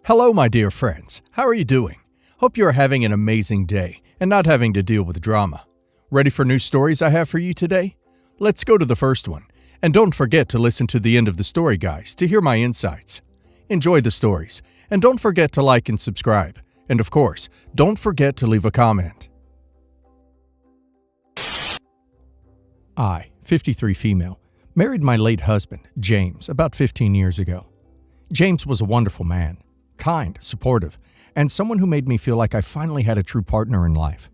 Hello, my dear friends. How are you doing? Hope you are having an amazing day and not having to deal with drama. Ready for new stories I have for you today? Let's go to the first one. And don't forget to listen to the end of the story, guys, to hear my insights. Enjoy the stories. And don't forget to like and subscribe. And of course, don't forget to leave a comment. I, 53 female, married my late husband, James, about 15 years ago. James was a wonderful man. Kind, supportive, and someone who made me feel like I finally had a true partner in life.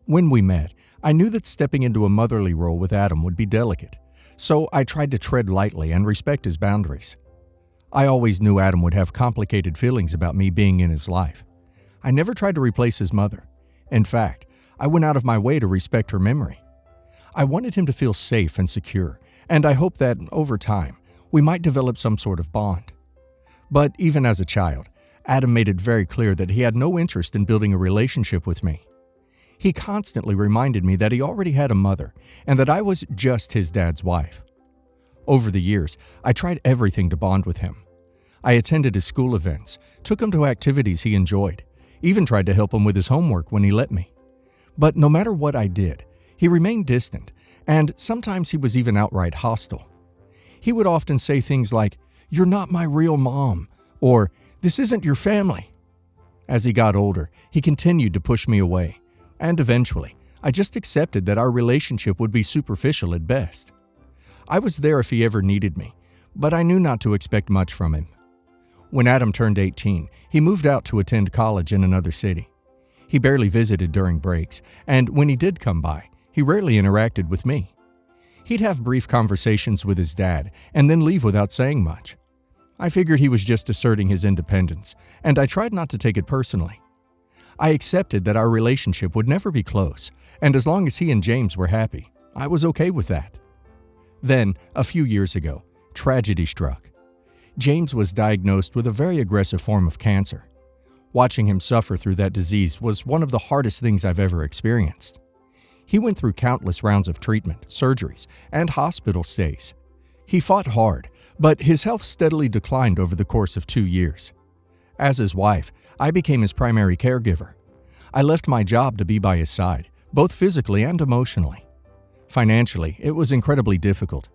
When we met, I knew that stepping into a motherly role with Adam would be delicate, so I tried to tread lightly and respect his boundaries. I always knew Adam would have complicated feelings about me being in his life. I never tried to replace his mother. In fact, I went out of my way to respect her memory. I wanted him to feel safe and secure, and I hoped that, over time, we might develop some sort of bond. But even as a child, Adam made it very clear that he had no interest in building a relationship with me. He constantly reminded me that he already had a mother and that I was just his dad's wife. Over the years, I tried everything to bond with him. I attended his school events, took him to activities he enjoyed, even tried to help him with his homework when he let me. But no matter what I did, he remained distant, and sometimes he was even outright hostile. He would often say things like, "You're not my real mom," or "This isn't your family." As he got older, he continued to push me away, and eventually, I just accepted that our relationship would be superficial at best. I was there if he ever needed me, but I knew not to expect much from him. When Adam turned 18, he moved out to attend college in another city. He barely visited during breaks, and when he did come by, he rarely interacted with me. He'd have brief conversations with his dad and then leave without saying much. I figured he was just asserting his independence, and I tried not to take it personally. I accepted that our relationship would never be close, and as long as he and James were happy, I was okay with that. Then, a few years ago, tragedy struck. James was diagnosed with a very aggressive form of cancer. Watching him suffer through that disease was one of the hardest things I've ever experienced. He went through countless rounds of treatment, surgeries, and hospital stays. He fought hard, but his health steadily declined over the course of 2 years. As his wife, I became his primary caregiver. I left my job to be by his side, both physically and emotionally. Financially, it was incredibly difficult.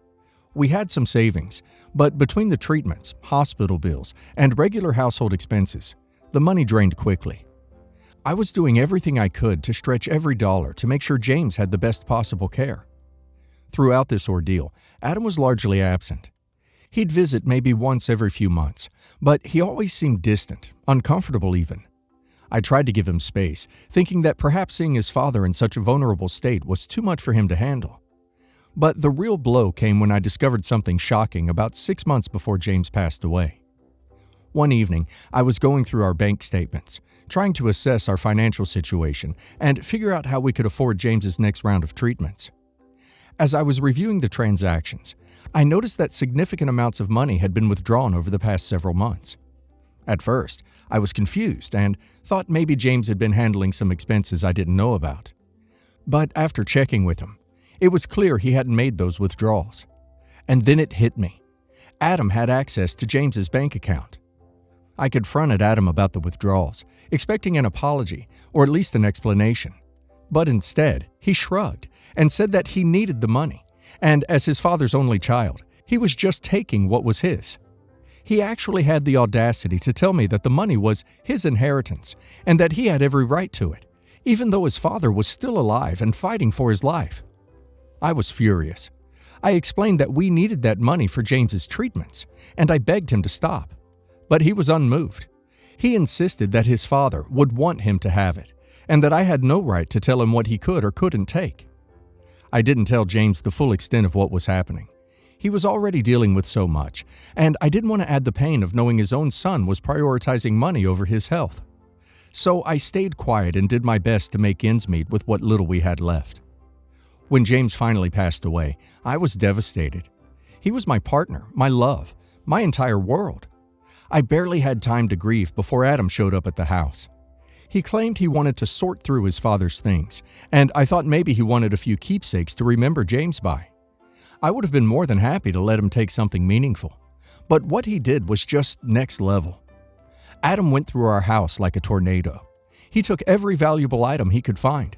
We had some savings, but between the treatments, hospital bills, and regular household expenses, the money drained quickly. I was doing everything I could to stretch every dollar to make sure James had the best possible care. Throughout this ordeal, Adam was largely absent. He'd visit maybe once every few months, but he always seemed distant, uncomfortable even. I tried to give him space, thinking that perhaps seeing his father in such a vulnerable state was too much for him to handle. But the real blow came when I discovered something shocking about 6 months before James passed away. One evening, I was going through our bank statements, trying to assess our financial situation and figure out how we could afford James's next round of treatments. As I was reviewing the transactions, I noticed that significant amounts of money had been withdrawn over the past several months. At first, I was confused and thought maybe James had been handling some expenses I didn't know about. But after checking with him, it was clear he hadn't made those withdrawals. And then it hit me. Adam had access to James's bank account. I confronted Adam about the withdrawals, expecting an apology or at least an explanation. But instead, he shrugged and said that he needed the money, and as his father's only child, he was just taking what was his. He actually had the audacity to tell me that the money was his inheritance and that he had every right to it, even though his father was still alive and fighting for his life. I was furious. I explained that we needed that money for James's treatments, and I begged him to stop. But he was unmoved. He insisted that his father would want him to have it, and that I had no right to tell him what he could or couldn't take. I didn't tell James the full extent of what was happening. He was already dealing with so much, and I didn't want to add the pain of knowing his own son was prioritizing money over his health. So I stayed quiet and did my best to make ends meet with what little we had left. When James finally passed away, I was devastated. He was my partner, my love, my entire world. I barely had time to grieve before Adam showed up at the house. He claimed he wanted to sort through his father's things, and I thought maybe he wanted a few keepsakes to remember James by. I would have been more than happy to let him take something meaningful, but what he did was just next level. Adam went through our house like a tornado. He took every valuable item he could find.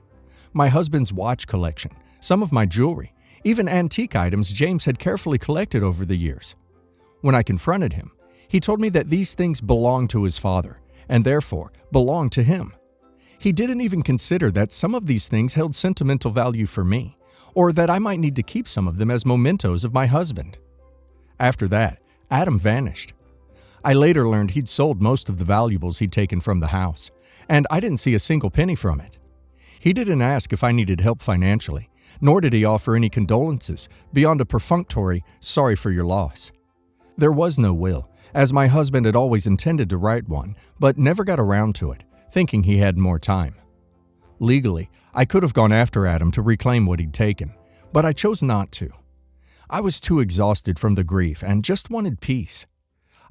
My husband's watch collection, some of my jewelry, even antique items James had carefully collected over the years. When I confronted him, he told me that these things belonged to his father, and therefore belonged to him. He didn't even consider that some of these things held sentimental value for me, or that I might need to keep some of them as mementos of my husband. After that, Adam vanished. I later learned he'd sold most of the valuables he'd taken from the house, and I didn't see a single penny from it. He didn't ask if I needed help financially, nor did he offer any condolences beyond a perfunctory, "sorry for your loss." There was no will, as my husband had always intended to write one, but never got around to it, thinking he had more time. Legally, I could have gone after Adam to reclaim what he'd taken, but I chose not to. I was too exhausted from the grief and just wanted peace.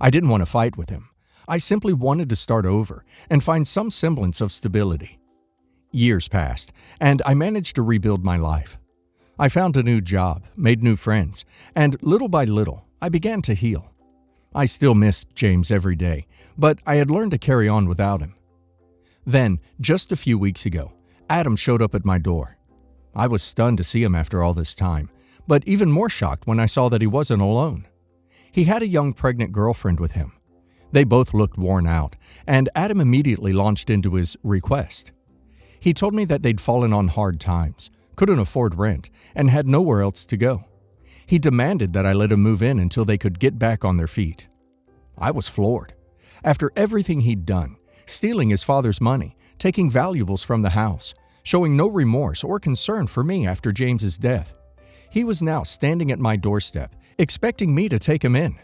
I didn't want to fight with him. I simply wanted to start over and find some semblance of stability. Years passed, and I managed to rebuild my life. I found a new job, made new friends, and little by little, I began to heal. I still missed James every day, but I had learned to carry on without him. Then, just a few weeks ago, Adam showed up at my door. I was stunned to see him after all this time, but even more shocked when I saw that he wasn't alone. He had a young pregnant girlfriend with him. They both looked worn out, and Adam immediately launched into his request. He told me that they'd fallen on hard times, couldn't afford rent, and had nowhere else to go. He demanded that I let him move in until they could get back on their feet. I was floored. After everything he'd done, stealing his father's money, taking valuables from the house, showing no remorse or concern for me after James's death, he was now standing at my doorstep, expecting me to take him in.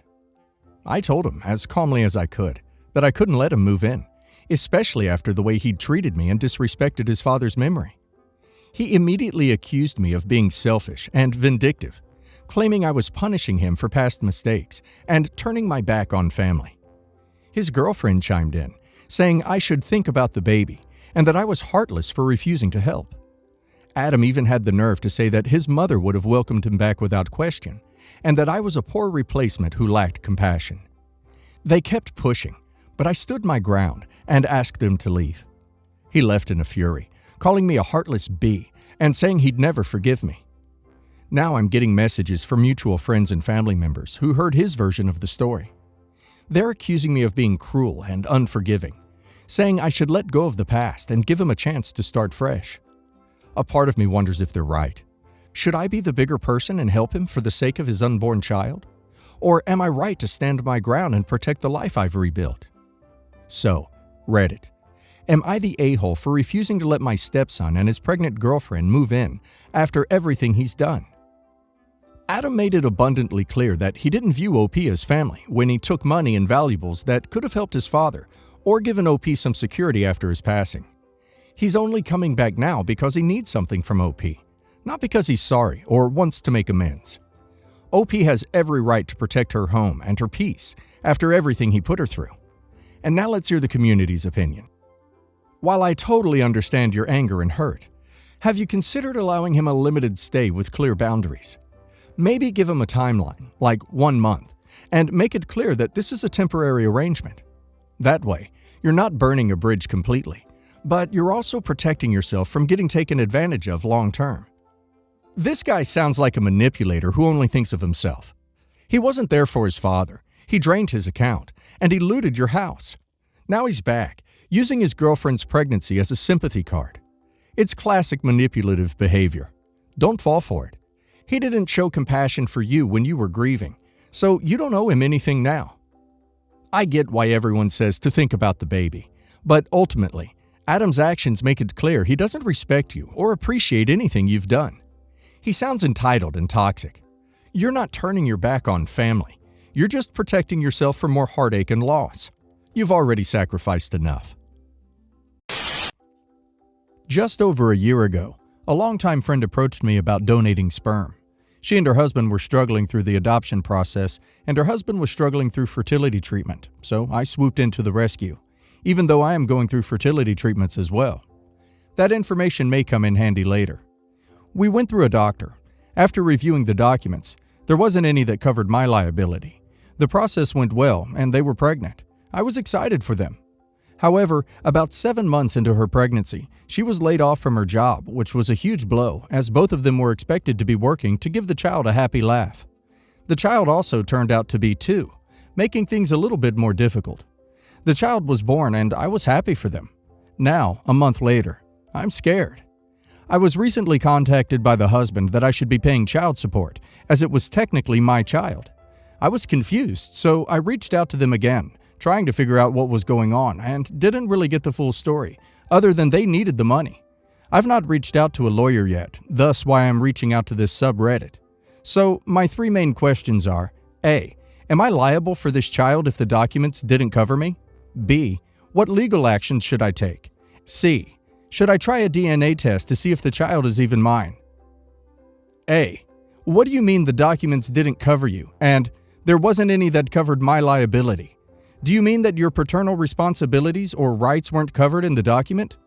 I told him, as calmly as I could, that I couldn't let him move in, especially after the way he'd treated me and disrespected his father's memory. He immediately accused me of being selfish and vindictive, claiming I was punishing him for past mistakes and turning my back on family. His girlfriend chimed in, saying I should think about the baby and that I was heartless for refusing to help. Adam even had the nerve to say that his mother would have welcomed him back without question, and that I was a poor replacement who lacked compassion. They kept pushing, but I stood my ground and asked them to leave. He left in a fury, calling me a heartless bee and saying he'd never forgive me. Now I'm getting messages from mutual friends and family members who heard his version of the story. They're accusing me of being cruel and unforgiving, saying I should let go of the past and give him a chance to start fresh. A part of me wonders if they're right. Should I be the bigger person and help him for the sake of his unborn child? Or am I right to stand my ground and protect the life I've rebuilt? So, Reddit. Am I the a-hole for refusing to let my stepson and his pregnant girlfriend move in after everything he's done? Adam made it abundantly clear that he didn't view OP as family when he took money and valuables that could have helped his father or given OP some security after his passing. He's only coming back now because he needs something from OP, not because he's sorry or wants to make amends. OP has every right to protect her home and her peace after everything he put her through. And now let's hear the community's opinion. While I totally understand your anger and hurt, have you considered allowing him a limited stay with clear boundaries? Maybe give him a timeline, like 1 month, and make it clear that this is a temporary arrangement. That way, you're not burning a bridge completely, but you're also protecting yourself from getting taken advantage of long term. This guy sounds like a manipulator who only thinks of himself. He wasn't there for his father, he drained his account, and he looted your house. Now he's back, using his girlfriend's pregnancy as a sympathy card. It's classic manipulative behavior. Don't fall for it. He didn't show compassion for you when you were grieving, so you don't owe him anything now. I get why everyone says to think about the baby, but ultimately, Adam's actions make it clear he doesn't respect you or appreciate anything you've done. He sounds entitled and toxic. You're not turning your back on family. You're just protecting yourself from more heartache and loss. You've already sacrificed enough. Just over a year ago, a longtime friend approached me about donating sperm. She and her husband were struggling through the adoption process, and her husband was struggling through fertility treatment, so I swooped in to the rescue, even though I am going through fertility treatments as well. That information may come in handy later. We went through a doctor. After reviewing the documents, there wasn't any that covered my liability. The process went well, and they were pregnant. I was excited for them, However, about 7 months into her pregnancy, she was laid off from her job, which was a huge blow, as both of them were expected to be working to give the child a happy laugh. The child also turned out to be 2, making things a little bit more difficult. The child was born and I was happy for them. Now, a month later, I'm scared. I was recently contacted by the husband that I should be paying child support, as it was technically my child. I was confused, so I reached out to them again, trying to figure out what was going on, and didn't really get the full story, other than they needed the money. I've not reached out to a lawyer yet, thus why I'm reaching out to this subreddit. So, my 3 main questions are: A. Am I liable for this child if the documents didn't cover me? B. What legal actions should I take? C. Should I try a DNA test to see if the child is even mine? A. What do you mean the documents didn't cover you, and there wasn't any that covered my liability? Do you mean that your paternal responsibilities or rights weren't covered in the document?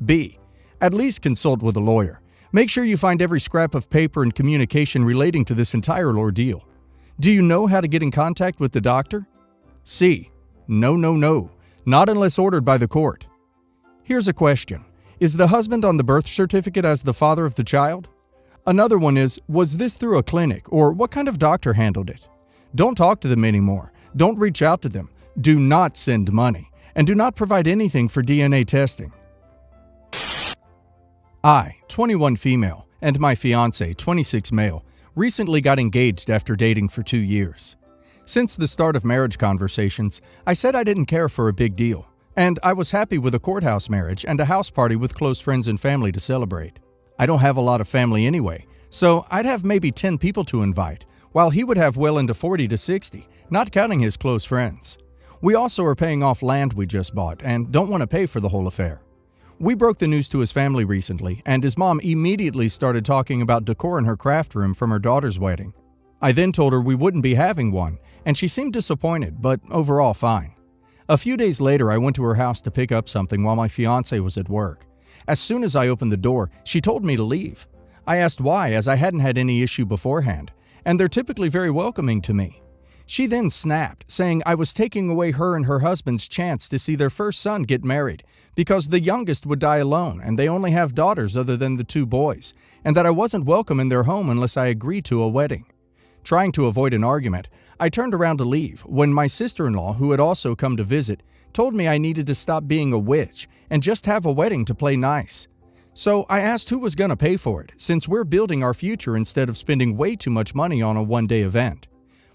B. At least consult with a lawyer. Make sure you find every scrap of paper and communication relating to this entire ordeal. Do you know how to get in contact with the doctor? C. No, not unless ordered by the court. Here's a question. Is the husband on the birth certificate as the father of the child? Another one is, was this through a clinic, or what kind of doctor handled it? Don't talk to them anymore. Don't reach out to them. Do not send money, and do not provide anything for DNA testing. I, 21 female, and my fiance, 26 male, recently got engaged after dating for 2 years. Since the start of marriage conversations, I said I didn't care for a big deal, and I was happy with a courthouse marriage and a house party with close friends and family to celebrate. I don't have a lot of family anyway, so I'd have maybe 10 people to invite, while he would have well into 40 to 60, not counting his close friends. We also are paying off land we just bought and don't want to pay for the whole affair. We broke the news to his family recently, and his mom immediately started talking about decor in her craft room from her daughter's wedding. I then told her we wouldn't be having one, and she seemed disappointed, but overall fine. A few days later, I went to her house to pick up something while my fiance was at work. As soon as I opened the door, she told me to leave. I asked why, as I hadn't had any issue beforehand, and they're typically very welcoming to me. She then snapped, saying I was taking away her and her husband's chance to see their first son get married because the youngest would die alone and they only have daughters other than the 2 boys, and that I wasn't welcome in their home unless I agreed to a wedding. Trying to avoid an argument, I turned around to leave when my sister-in-law, who had also come to visit, told me I needed to stop being a witch and just have a wedding to play nice. So I asked who was going to pay for it, since we're building our future instead of spending way too much money on a one-day event.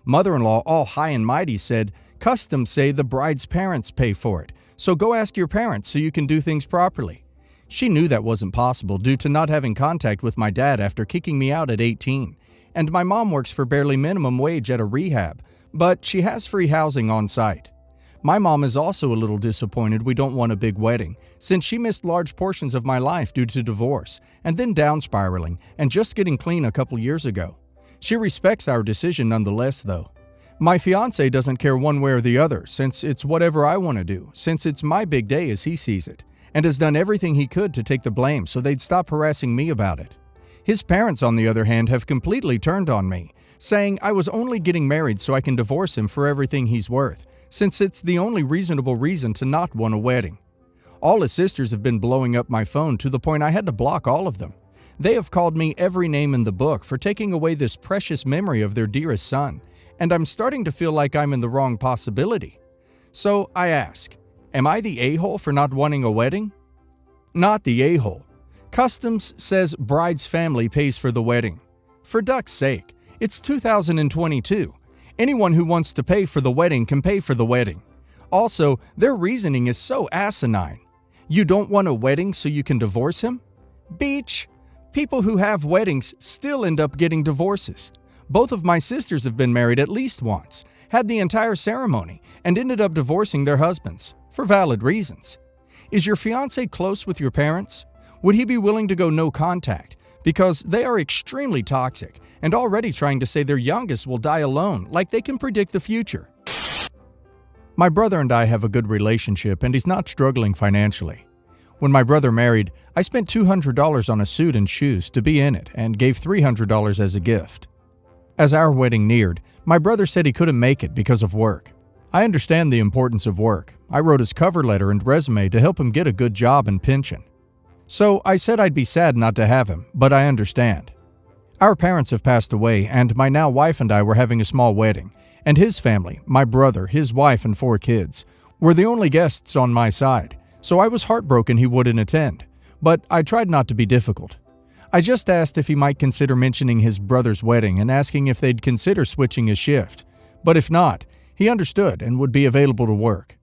Mother-in-law, all high and mighty, said, "Customs say the bride's parents pay for it, so go ask your parents so you can do things properly." She knew that wasn't possible due to not having contact with my dad after kicking me out at 18, and my mom works for barely minimum wage at a rehab, but she has free housing on site. My mom is also a little disappointed we don't want a big wedding, since she missed large portions of my life due to divorce, and then down spiraling, and just getting clean a couple years ago. She respects our decision nonetheless, though. My fiance doesn't care one way or the other, since it's whatever I want to do, since it's my big day as he sees it, and has done everything he could to take the blame so they'd stop harassing me about it. His parents, on the other hand, have completely turned on me, saying I was only getting married so I can divorce him for everything he's worth, since it's the only reasonable reason to not want a wedding. All his sisters have been blowing up my phone to the point I had to block all of them. They have called me every name in the book for taking away this precious memory of their dearest son, and I'm starting to feel like I'm in the wrong possibility. So I ask, am I the a-hole for not wanting a wedding? Not the a-hole. Customs says bride's family pays for the wedding. For duck's sake, it's 2022. Anyone who wants to pay for the wedding can pay for the wedding. Also, their reasoning is so asinine. You don't want a wedding so you can divorce him? Beach! People who have weddings still end up getting divorces. Both of my sisters have been married at least once, had the entire ceremony, and ended up divorcing their husbands, for valid reasons. Is your fiancé close with your parents? Would he be willing to go no contact? Because they are extremely toxic, and already trying to say their youngest will die alone, like they can predict the future. My brother and I have a good relationship, and he's not struggling financially. When my brother married, I spent $200 on a suit and shoes to be in it and gave $300 as a gift. As our wedding neared, my brother said he couldn't make it because of work. I understand the importance of work. I wrote his cover letter and resume to help him get a good job and pension. So I said I'd be sad not to have him, but I understand. Our parents have passed away, and my now wife and I were having a small wedding, and his family, my brother, his wife, and 4 kids, were the only guests on my side, so I was heartbroken he wouldn't attend, but I tried not to be difficult. I just asked if he might consider mentioning his brother's wedding and asking if they'd consider switching his shift, but if not, he understood and would be available to work.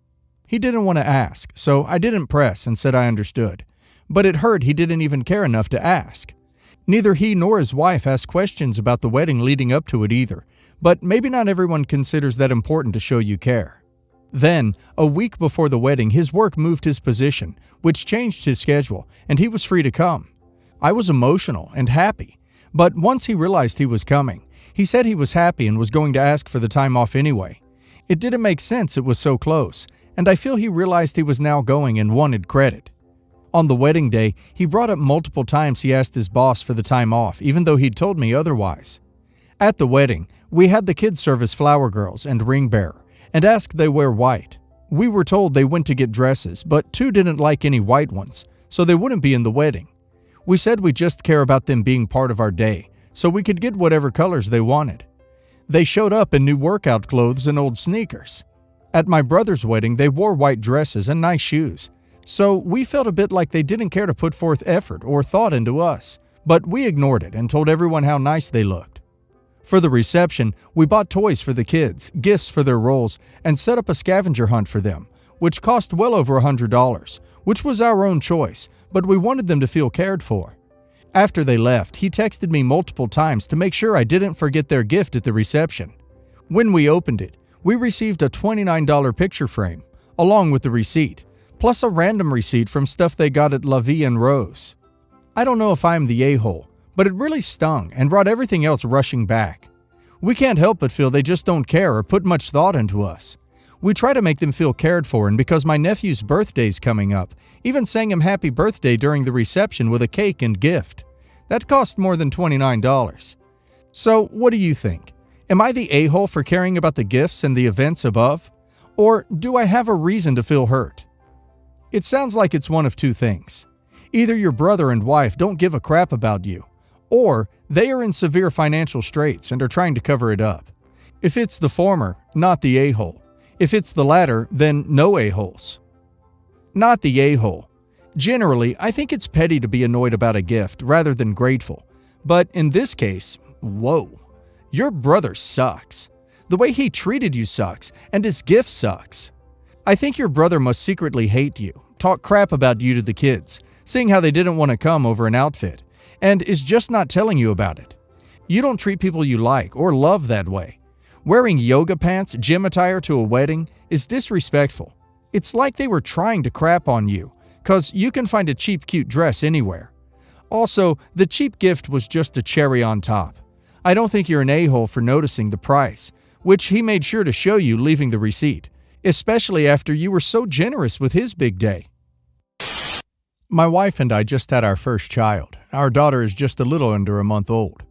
He didn't want to ask, so I didn't press and said I understood, but it hurt he didn't even care enough to ask. Neither he nor his wife asked questions about the wedding leading up to it either, but maybe not everyone considers that important to show you care. Then, a week before the wedding, his work moved his position, which changed his schedule, and he was free to come. I was emotional and happy, but once he realized he was coming, he said he was happy and was going to ask for the time off anyway. It didn't make sense it was so close, and I feel he realized he was now going and wanted credit. On the wedding day, he brought up multiple times he asked his boss for the time off, even though he'd told me otherwise. At the wedding, we had the kids serve as flower girls and ring bearer, and asked they wear white. We were told they went to get dresses, but 2 didn't like any white ones, so they wouldn't be in the wedding. We said we just care about them being part of our day, so we could get whatever colors they wanted. They showed up in new workout clothes and old sneakers. At my brother's wedding, they wore white dresses and nice shoes, so we felt a bit like they didn't care to put forth effort or thought into us, but we ignored it and told everyone how nice they looked. For the reception, we bought toys for the kids, gifts for their roles, and set up a scavenger hunt for them, which cost well over $100, which was our own choice, but we wanted them to feel cared for. After they left, he texted me multiple times to make sure I didn't forget their gift at the reception. When we opened it, we received a $29 picture frame, along with the receipt, plus a random receipt from stuff they got at La Vie en Rose. I don't know if I'm the a-hole, but it really stung and brought everything else rushing back. We can't help but feel they just don't care or put much thought into us. We try to make them feel cared for, and because my nephew's birthday's coming up, even sang him happy birthday during the reception with a cake and gift. That cost more than $29. So, what do you think? Am I the a-hole for caring about the gifts and the events above? Or do I have a reason to feel hurt? It sounds like it's one of 2 things. Either your brother and wife don't give a crap about you, or they are in severe financial straits and are trying to cover it up. If it's the former, not the a-hole. If it's the latter, then no a-holes. Not the a-hole. Generally, I think it's petty to be annoyed about a gift rather than grateful. But in this case, whoa. Your brother sucks. The way he treated you sucks, and his gift sucks. I think your brother must secretly hate you, talk crap about you to the kids, seeing how they didn't want to come over an outfit, and is just not telling you about it. You don't treat people you like or love that way. Wearing yoga pants, gym attire to a wedding is disrespectful. It's like they were trying to crap on you, 'cause you can find a cheap cute dress anywhere. Also, the cheap gift was just a cherry on top. I don't think you're an a-hole for noticing the price, which he made sure to show you leaving the receipt, especially after you were so generous with his big day. My wife and I just had our first child. Our daughter is just a little under a month old.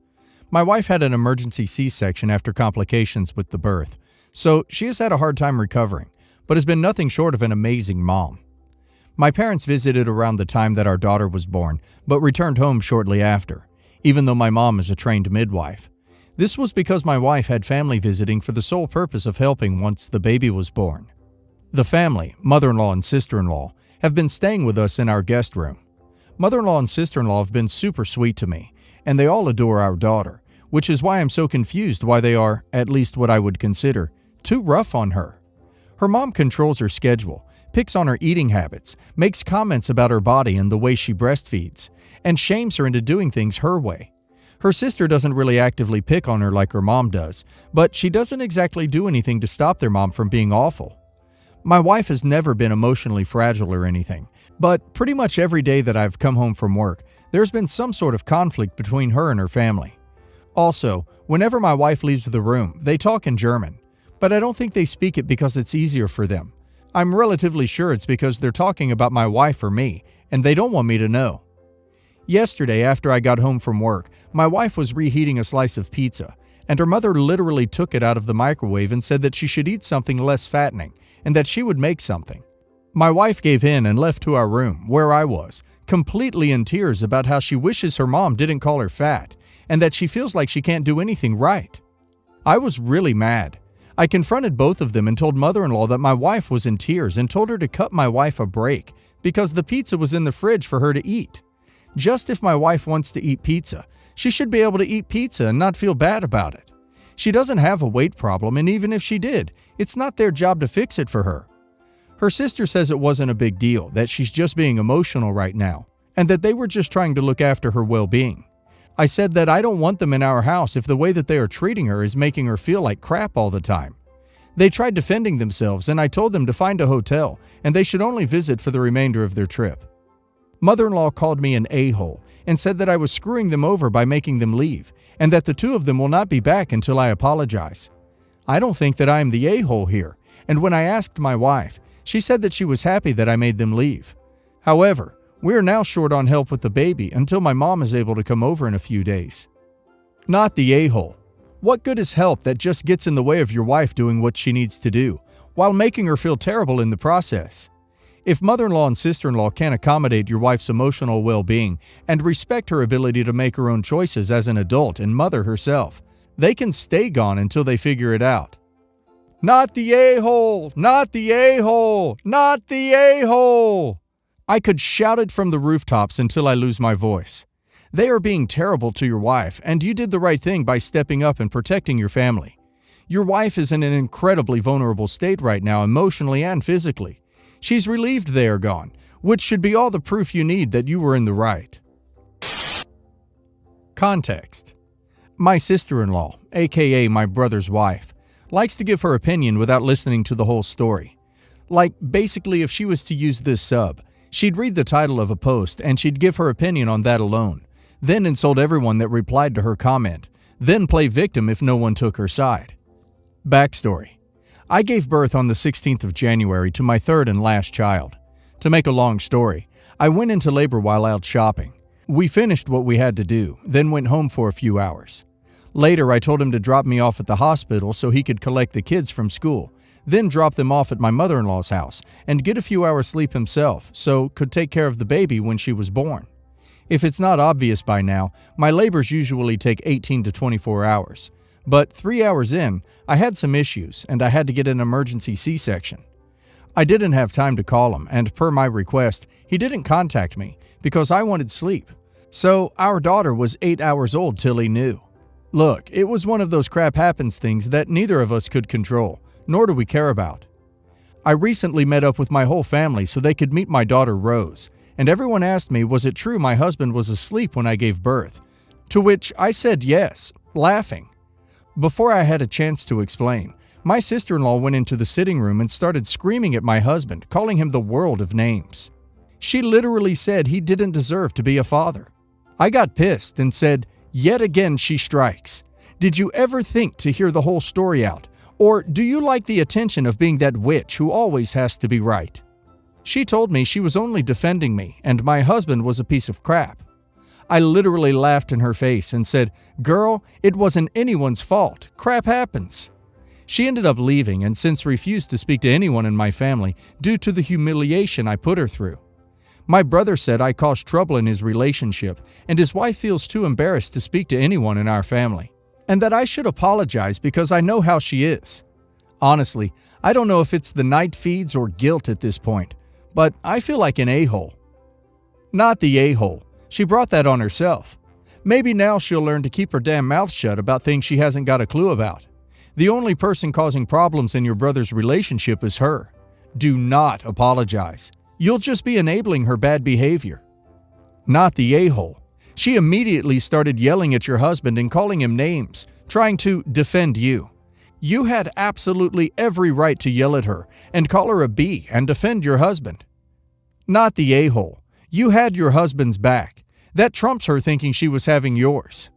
My wife had an emergency C-section after complications with the birth, so she has had a hard time recovering, but has been nothing short of an amazing mom. My parents visited around the time that our daughter was born, but returned home shortly after, even though my mom is a trained midwife. This was because my wife had family visiting for the sole purpose of helping once the baby was born. The family, mother-in-law and sister-in-law, have been staying with us in our guest room. Mother-in-law and sister-in-law have been super sweet to me, and they all adore our daughter, which is why I'm so confused why they are, at least what I would consider, too rough on her. Her mom controls her schedule, picks on her eating habits, makes comments about her body and the way she breastfeeds, and shames her into doing things her way. Her sister doesn't really actively pick on her like her mom does, but she doesn't exactly do anything to stop their mom from being awful. My wife has never been emotionally fragile or anything, but pretty much every day that I've come home from work, there's been some sort of conflict between her and her family. Also, whenever my wife leaves the room, they talk in German, but I don't think they speak it because it's easier for them. I'm relatively sure it's because they're talking about my wife or me, and they don't want me to know. Yesterday, after I got home from work, my wife was reheating a slice of pizza, and her mother literally took it out of the microwave and said that she should eat something less fattening and that she would make something. My wife gave in and left to our room, where I was, completely in tears about how she wishes her mom didn't call her fat and that she feels like she can't do anything right. I was really mad. I confronted both of them and told mother-in-law that my wife was in tears and told her to cut my wife a break because the pizza was in the fridge for her to eat. Just if my wife wants to eat pizza, she should be able to eat pizza and not feel bad about it. She doesn't have a weight problem, and even if she did, it's not their job to fix it for her. Her sister says it wasn't a big deal, that she's just being emotional right now, and that they were just trying to look after her well-being. I said that I don't want them in our house if the way that they are treating her is making her feel like crap all the time. They tried defending themselves, and I told them to find a hotel, and they should only visit for the remainder of their trip. Mother-in-law called me an a-hole and said that I was screwing them over by making them leave, and that the two of them will not be back until I apologize. I don't think that I am the a-hole here, and when I asked my wife, she said that she was happy that I made them leave. However, we are now short on help with the baby until my mom is able to come over in a few days. Not the a-hole. What good is help that just gets in the way of your wife doing what she needs to do, while making her feel terrible in the process? If mother-in-law and sister-in-law can't accommodate your wife's emotional well-being and respect her ability to make her own choices as an adult and mother herself, they can stay gone until they figure it out. Not the a-hole! Not the a-hole! Not the a-hole! I could shout it from the rooftops until I lose my voice. They are being terrible to your wife, and you did the right thing by stepping up and protecting your family. Your wife is in an incredibly vulnerable state right now, emotionally and physically. She's relieved they are gone, which should be all the proof you need that you were in the right. Context. My sister-in-law, aka my brother's wife, likes to give her opinion without listening to the whole story. Like, basically, if she was to use this sub, she'd read the title of a post and she'd give her opinion on that alone, then insult everyone that replied to her comment, then play victim if no one took her side. Backstory. I gave birth on the 16th of January to my third and last child. To make a long story, I went into labor while out shopping. We finished what we had to do, then went home for a few hours. Later, I told him to drop me off at the hospital so he could collect the kids from school, then drop them off at my mother-in-law's house and get a few hours sleep himself so could take care of the baby when she was born. If it's not obvious by now, my labors usually take 18 to 24 hours. But 3 hours in, I had some issues and I had to get an emergency C-section. I didn't have time to call him, and per my request, he didn't contact me because I wanted sleep. So our daughter was 8 hours old till he knew. Look, it was one of those crap happens things that neither of us could control, nor do we care about. I recently met up with my whole family so they could meet my daughter Rose, and everyone asked me was it true my husband was asleep when I gave birth, to which I said yes, laughing. Before I had a chance to explain, my sister-in-law went into the sitting room and started screaming at my husband, calling him the world of names. She literally said he didn't deserve to be a father. I got pissed and said, "Yet again she strikes. Did you ever think to hear the whole story out? Or do you like the attention of being that witch who always has to be right?" She told me she was only defending me and my husband was a piece of crap. I literally laughed in her face and said, "Girl, it wasn't anyone's fault. Crap happens." She ended up leaving and since refused to speak to anyone in my family due to the humiliation I put her through. My brother said I caused trouble in his relationship and his wife feels too embarrassed to speak to anyone in our family, and that I should apologize because I know how she is. Honestly, I don't know if it's the night feeds or guilt at this point, but I feel like an a-hole. Not the a-hole. She brought that on herself. Maybe now she'll learn to keep her damn mouth shut about things she hasn't got a clue about. The only person causing problems in your brother's relationship is her. Do not apologize. You'll just be enabling her bad behavior. Not the a-hole. She immediately started yelling at your husband and calling him names, trying to defend you. You had absolutely every right to yell at her and call her a B and defend your husband. Not the a-hole. You had your husband's back. That trumps her thinking she was having yours.